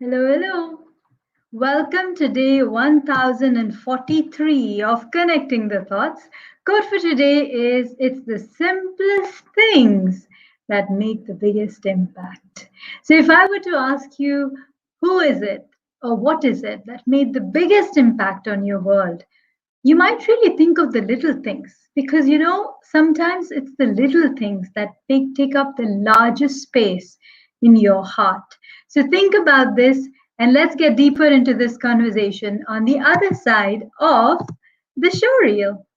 Hello, hello. Welcome to day 1043 of Connecting the Thoughts. Quote for today is It's the simplest things that make the biggest impact. So, if I were to ask you, who is it or what is it that made the biggest impact on your world? You might really think of the little things because sometimes it's the little things that take up the largest space in your heart. So think about this and let's get deeper into this conversation on the other side of the show reel.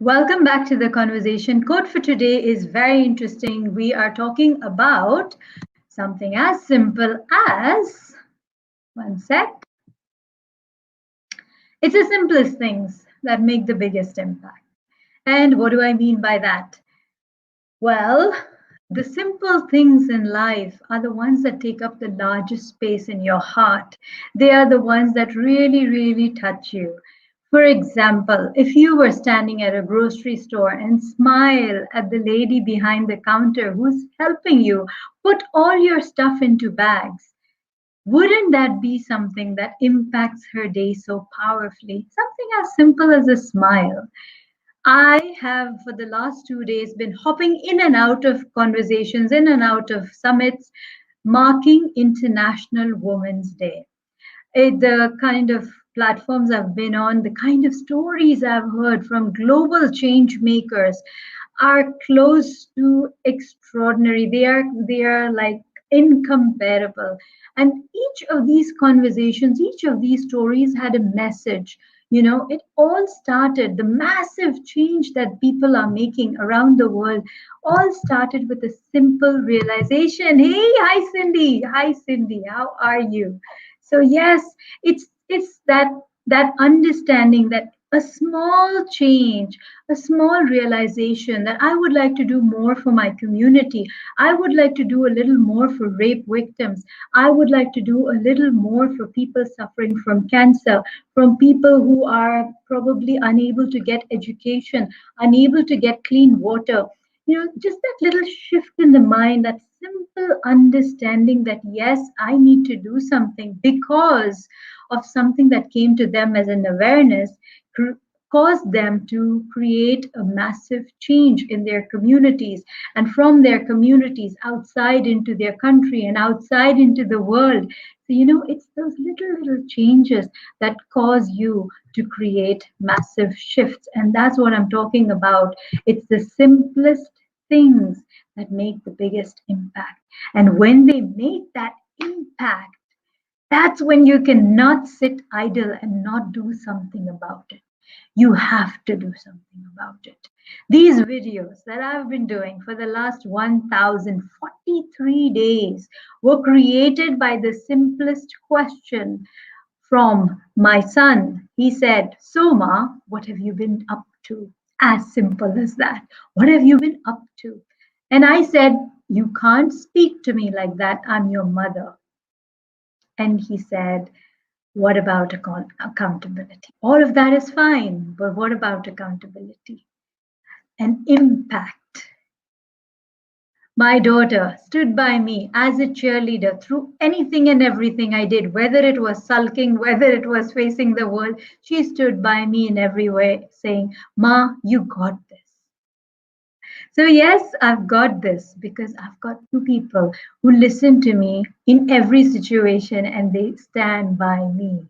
Welcome back to the conversation. Quote for today is very interesting. We are talking about something as simple as, one sec, it's the simplest things that make the biggest impact. And what do I mean by that? Well, the simple things in life are the ones that take up the largest space in your heart. They are the ones that really, really touch you. For example, if you were standing at a grocery store and smile at the lady behind the counter who's helping you put all your stuff into bags, wouldn't that be something that impacts her day so powerfully? Something as simple as a smile. I have, for the last 2 days, been hopping in and out of conversations, in and out of summits, marking International Women's Day. The kind of platforms I've been on, the kind of stories I've heard from global change makers are close to extraordinary. They are like incomparable. And each of these conversations, each of these stories had a message. It all started, the massive change that people are making around the world, all started with a simple realization. Hey, hi Cindy. Hi Cindy. How are you? So yes, it's that understanding that a small change, a small realization that I would like to do more for my community. I would like to do a little more for rape victims. I would like to do a little more for people suffering from cancer, from people who are probably unable to get education, unable to get clean water. Just that little shift in the mind, that simple understanding that yes, I need to do something because of something that came to them as an awareness, caused them to create a massive change in their communities, and from their communities outside into their country and outside into the world. So, it's those little changes that cause you to create massive shifts. And that's what I'm talking about. It's the simplest things that make the biggest impact. And when they make that impact, that's when you cannot sit idle and not do something about it. You have to do something about it. These videos that I've been doing for the last 1043 days were created by the simplest question from my son. He said, Soma, what have you been up to? As simple as that. What have you been up to? And I said, you can't speak to me like that. I'm your mother. And he said, what about accountability? All of that is fine, but what about accountability and impact? My daughter stood by me as a cheerleader through anything and everything I did, whether it was sulking, whether it was facing the world. She stood by me in every way, saying, Ma, you got this. So, yes, I've got this because I've got two people who listen to me in every situation and they stand by me.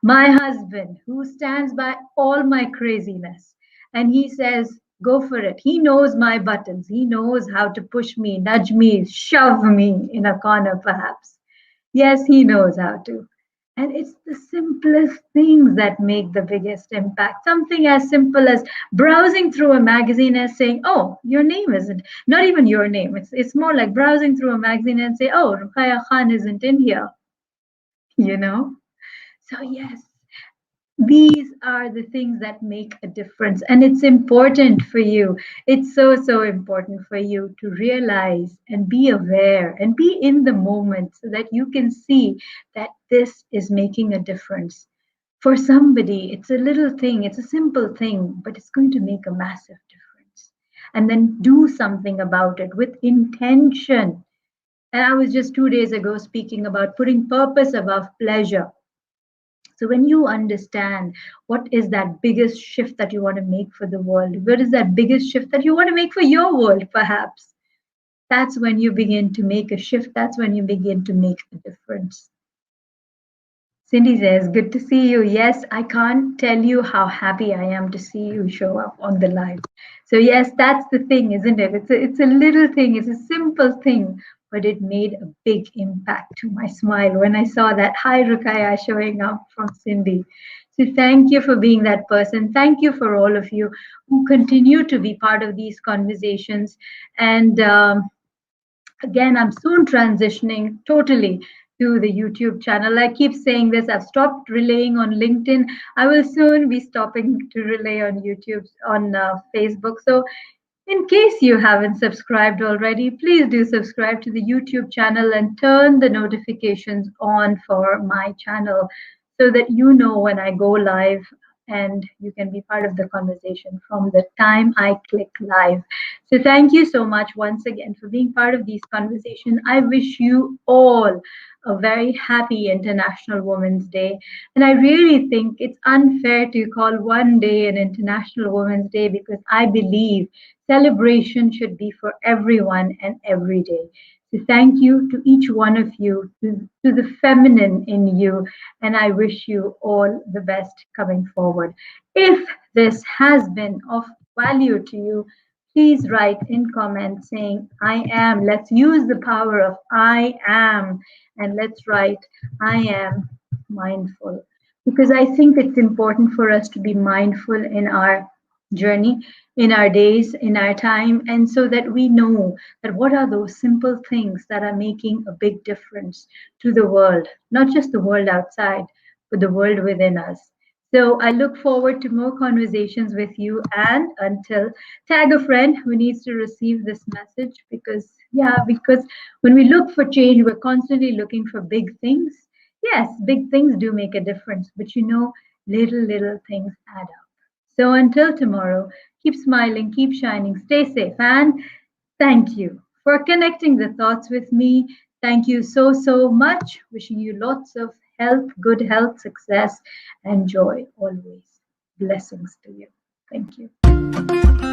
My husband, who stands by all my craziness, and he says, go for it. He knows my buttons. He knows how to push me, nudge me, shove me in a corner, perhaps. Yes, he knows how to. And it's the simplest things that make the biggest impact. Something as simple as browsing through a magazine and saying, "Oh, your name isn't," not even your name. It's more like browsing through a magazine and say, "Oh, Ruqya Khan isn't in here," you know? So, yes, these are the things that make a difference. And it's important for you. It's so, so important for you to realize and be aware and be in the moment so that you can see that this is making a difference. For somebody, it's a little thing, it's a simple thing, but it's going to make a massive difference. And then do something about it with intention. And I was just 2 days ago speaking about putting purpose above pleasure. So when you understand what is that biggest shift that you want to make for the world, what is that biggest shift that you want to make for your world, perhaps, that's when you begin to make a shift. That's when you begin to make a difference. Cindy says, good to see you. Yes, I can't tell you how happy I am to see you show up on the live. So, yes, that's the thing, isn't it? It's a little thing, it's a simple thing, but it made a big impact to my smile when I saw that hi Rukaya showing up from Cindy. So, thank you for being that person. Thank you for all of you who continue to be part of these conversations. And again, I'm soon transitioning totally to the YouTube channel. I keep saying this, I've stopped relaying on LinkedIn. I will soon be stopping to relay on YouTube, on Facebook. So in case you haven't subscribed already, please do subscribe to the YouTube channel and turn the notifications on for my channel so that you know when I go live and you can be part of the conversation from the time I click live. So thank you so much once again for being part of these conversations. I wish you all a very happy International Women's Day. And I really think it's unfair to call one day an International Women's Day because I believe celebration should be for everyone and every day. So thank you to each one of you, to the feminine in you, and I wish you all the best coming forward. If this has been of value to you, please write in comments saying, I am. Let's use the power of I am, and let's write, I am mindful. Because I think it's important for us to be mindful in our journey, in our days, in our time, and so that we know that what are those simple things that are making a big difference to the world, not just the world outside, but the world within us. So I look forward to more conversations with you. And until, tag a friend who needs to receive this message because when we look for change, we're constantly looking for big things. Yes, big things do make a difference, but little things add up. So until tomorrow, keep smiling, keep shining, stay safe, and thank you for connecting the thoughts with me. Thank you so, so much. Wishing you lots of health, good health, success, and joy always. Blessings to you. Thank you.